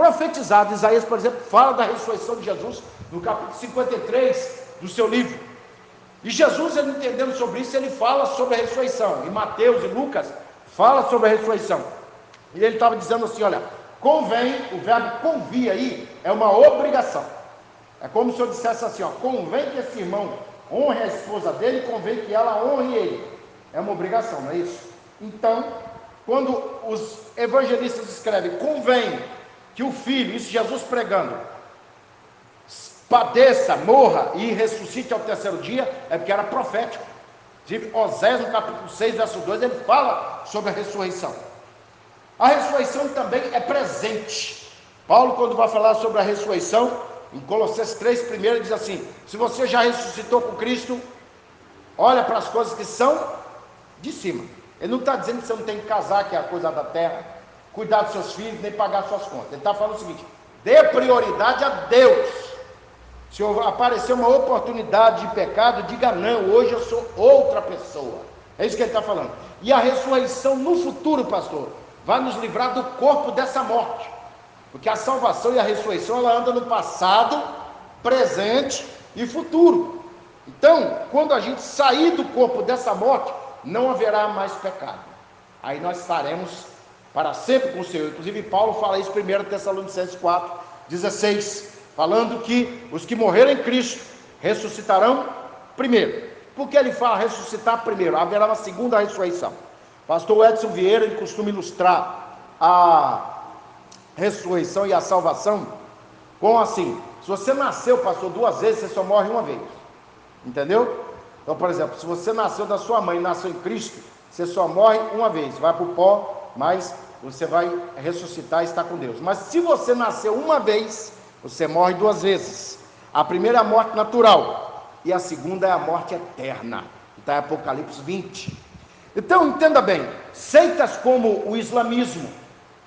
profetizado. Isaías, por exemplo, fala da ressurreição de Jesus no capítulo 53 do seu livro. E Jesus, ele entendendo sobre isso, ele fala sobre a ressurreição. E Mateus e Lucas fala sobre a ressurreição. E ele estava dizendo assim, olha, convém, o verbo convir aí é uma obrigação. É como se eu dissesse assim, ó, convém que esse irmão honre a esposa dele, convém que ela honre ele. É uma obrigação, não é isso? Então, quando os evangelistas escrevem, convém que o filho, isso Jesus pregando, padeça, morra e ressuscite ao terceiro dia, é porque era profético. Oséias, no capítulo 6, verso 2, ele fala sobre a ressurreição. A ressurreição também é presente. Paulo, quando vai falar sobre a ressurreição, em Colossenses 3, primeiro, ele diz assim: se você já ressuscitou com Cristo, olha para as coisas que são de cima. Ele não está dizendo que você não tem que casar, que é a coisa da terra, cuidar dos seus filhos, nem pagar suas contas. Ele está falando o seguinte: dê prioridade a Deus. Se aparecer uma oportunidade de pecado, diga não, hoje eu sou outra pessoa. É isso que ele está falando. E a ressurreição no futuro, pastor, vai nos livrar do corpo dessa morte. Porque a salvação e a ressurreição, ela anda no passado, presente e futuro. Então, quando a gente sair do corpo dessa morte, não haverá mais pecado. Aí nós estaremos para sempre com o Senhor. Inclusive Paulo fala isso em 1 Tessalonicenses 4, 16, falando que os que morreram em Cristo ressuscitarão primeiro. Por que ele fala ressuscitar primeiro? Haverá uma segunda ressurreição. Pastor Edson Vieira, ele costuma ilustrar a ressurreição e a salvação com assim: se você nasceu, pastor, 2 vezes, você só morre uma vez. Entendeu? Então, por exemplo, se você nasceu da sua mãe e nasceu em Cristo, você só morre uma vez, vai para o pó, mas você vai ressuscitar e estar com Deus. Mas se você nasceu uma vez, você morre 2 vezes. A primeira é a morte natural e a segunda é a morte eterna. Está em Apocalipse 20. Então, entenda bem, seitas como o islamismo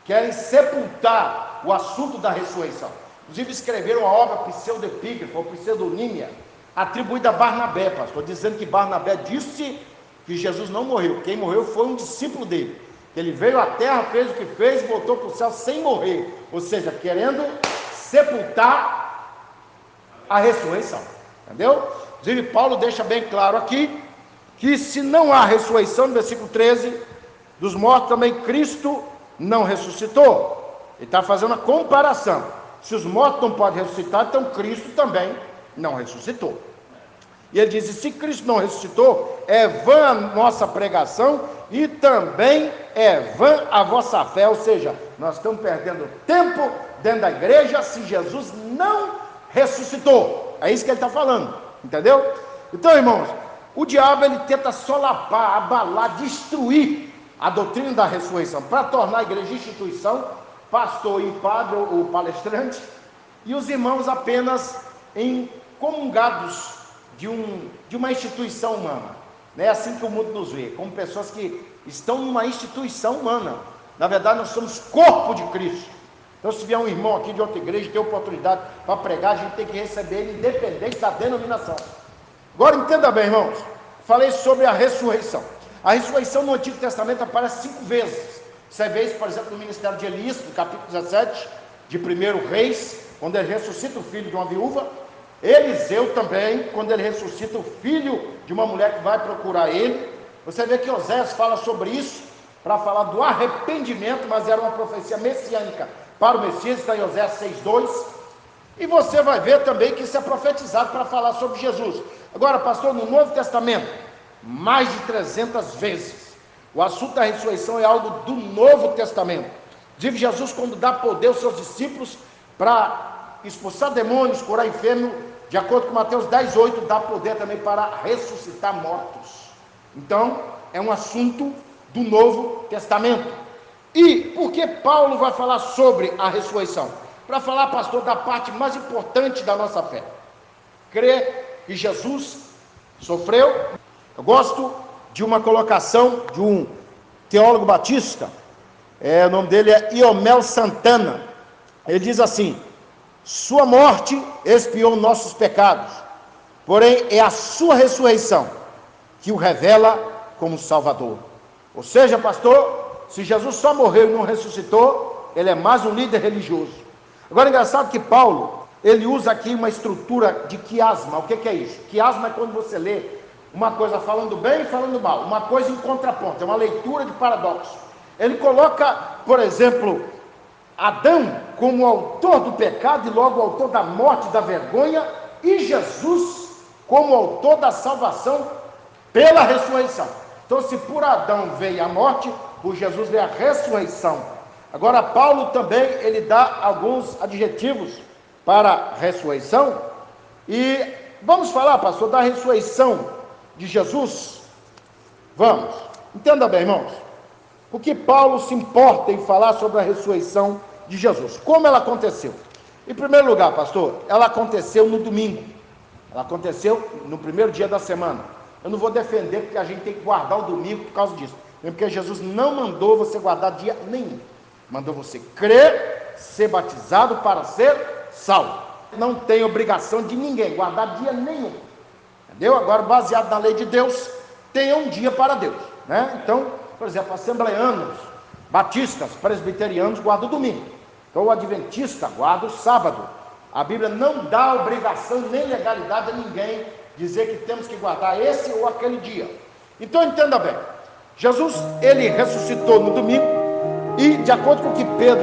querem sepultar o assunto da ressurreição. Inclusive escreveram a obra pseudepígrafa ou pseudonímia, atribuída a Barnabé, pastor, dizendo que Barnabé disse que Jesus não morreu. Quem morreu foi um discípulo dele. Ele veio à terra, fez o que fez e voltou para o céu sem morrer. Ou seja, querendo sepultar a ressurreição. Entendeu? Inclusive Paulo deixa bem claro aqui que se não há ressurreição, no versículo 13, dos mortos também Cristo não ressuscitou. Ele está fazendo a comparação. Se os mortos não podem ressuscitar, então Cristo também não ressuscitou. E ele diz: se Cristo não ressuscitou, é vã a nossa pregação e também é vã a vossa fé. Ou seja, nós estamos perdendo tempo dentro da igreja se Jesus não ressuscitou. É isso que ele está falando, entendeu? Então, irmãos, o diabo, ele tenta solapar, abalar, destruir a doutrina da ressurreição, para tornar a igreja instituição, pastor e padre ou palestrante, e os irmãos apenas comungados de uma instituição humana. É assim que o mundo nos vê, como pessoas que estão numa instituição humana. Na verdade, nós somos corpo de Cristo. Então, se vier um irmão aqui de outra igreja, tem oportunidade para pregar, a gente tem que receber ele independente da denominação. Agora entenda bem, irmãos, falei sobre a ressurreição. A ressurreição no Antigo Testamento aparece 5 vezes. Você vê isso, por exemplo, no ministério de Elias, no capítulo 17 de 1 Reis, quando ele ressuscita o filho de uma viúva. Eliseu também, quando ele ressuscita o filho de uma mulher que vai procurar ele. Você vê que Oséias fala sobre isso, para falar do arrependimento, mas era uma profecia messiânica para o Messias, está em Oséias 6:2. E você vai ver também que isso é profetizado para falar sobre Jesus. Agora, pastor, no Novo Testamento, mais de 300 vezes, o assunto da ressurreição é algo do Novo Testamento. Diz Jesus, quando dá poder aos seus discípulos para expulsar demônios, curar enfermos, de acordo com Mateus 10:8, dá poder também para ressuscitar mortos. Então, é um assunto do Novo Testamento. E por que Paulo vai falar sobre a ressurreição? Para falar, pastor, da parte mais importante da nossa fé. Crer que Jesus sofreu. Eu gosto de uma colocação de um teólogo batista, o nome dele é Iomel Santana. Ele diz assim: sua morte expiou nossos pecados, porém é a sua ressurreição que o revela como Salvador. Ou seja, pastor, se Jesus só morreu e não ressuscitou, ele é mais um líder religioso. Agora, é engraçado que Paulo, ele usa aqui uma estrutura de quiasma. O que é isso? Quiasma é quando você lê uma coisa falando bem e falando mal, uma coisa em contraponto, é uma leitura de paradoxo. Ele coloca, por exemplo, Adão como autor do pecado e logo autor da morte e da vergonha, e Jesus como autor da salvação pela ressurreição. Então, se por Adão veio a morte, por Jesus veio a ressurreição. Agora, Paulo também, ele dá alguns adjetivos para a ressurreição. E vamos falar, pastor, da ressurreição de Jesus? Vamos. Entenda bem, irmãos. O que Paulo se importa em falar sobre a ressurreição de Jesus? Como ela aconteceu? Em primeiro lugar, pastor, ela aconteceu no domingo. Ela aconteceu no primeiro dia da semana. Eu não vou defender porque a gente tem que guardar o domingo por causa disso. Porque Jesus não mandou você guardar dia nenhum. Mandou você crer, ser batizado para ser salvo. Não tem obrigação de ninguém guardar dia nenhum. Entendeu? Agora, baseado na lei de Deus, tenha um dia para Deus, né? Então, por exemplo, assembleanos, batistas, presbiterianos guardam o domingo. Então, o adventista guarda o sábado. A Bíblia não dá obrigação nem legalidade a ninguém dizer que temos que guardar esse ou aquele dia. Então, entenda bem. Jesus, ele ressuscitou no domingo e, de acordo com o que Pedro